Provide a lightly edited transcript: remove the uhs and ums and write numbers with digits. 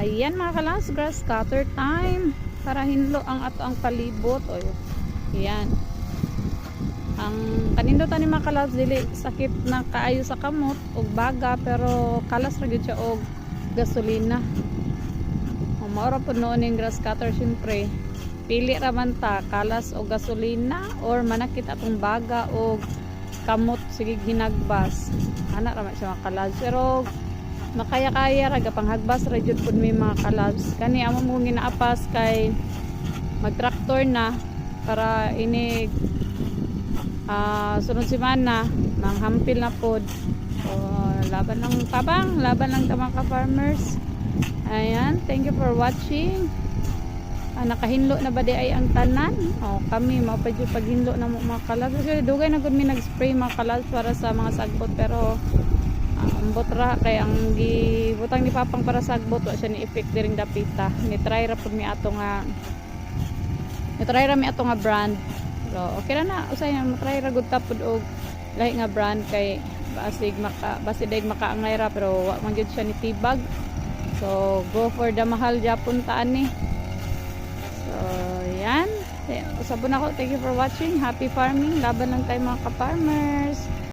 Ayan mga kalas, grass cutter time para hinlo ang ato ang palibot. O yan, ang kanindutan ni mga kalas dili sakit na kaayo sa kamot og baga, pero kalas ra gyud siya og gasolina. Maura po noon yung grass cutter, syempre pili raman ta kalas o gasolina or manakit atong baga o kamot sige hinagbas, ana raman siya mga kalas. Pero makaya-kaya raga panghagbas ra jud pud may mga kalabs. Kani amo mo ginaapas kay magtraktor na para inig sunod semana manghampil na pod. So, laban lang tabang, laban lang ta mga farmers. Ayan, thank you for watching. Nakahinlo na ba di ay ang tanan? Kami mapadyo paghinlo na mga kalabs. Kasi dugay na gud mi nag-spray mga kalabs para sa mga sagbot, pero ambot ra kay ang gibutang ni papang para sa agbot wa siya ni effect diring dapita. Ni try ra pud mi ato nga brand. So okay ra na usay na try ra gud ta pud og lahi nga brand kay basig makaangay ra pero wa man gyud siya ni tibag. So go for the mahal Japon ta ani. So yan, usabon ako. Thank you for watching. Happy farming. Laban lang tayo mga ka-farmers.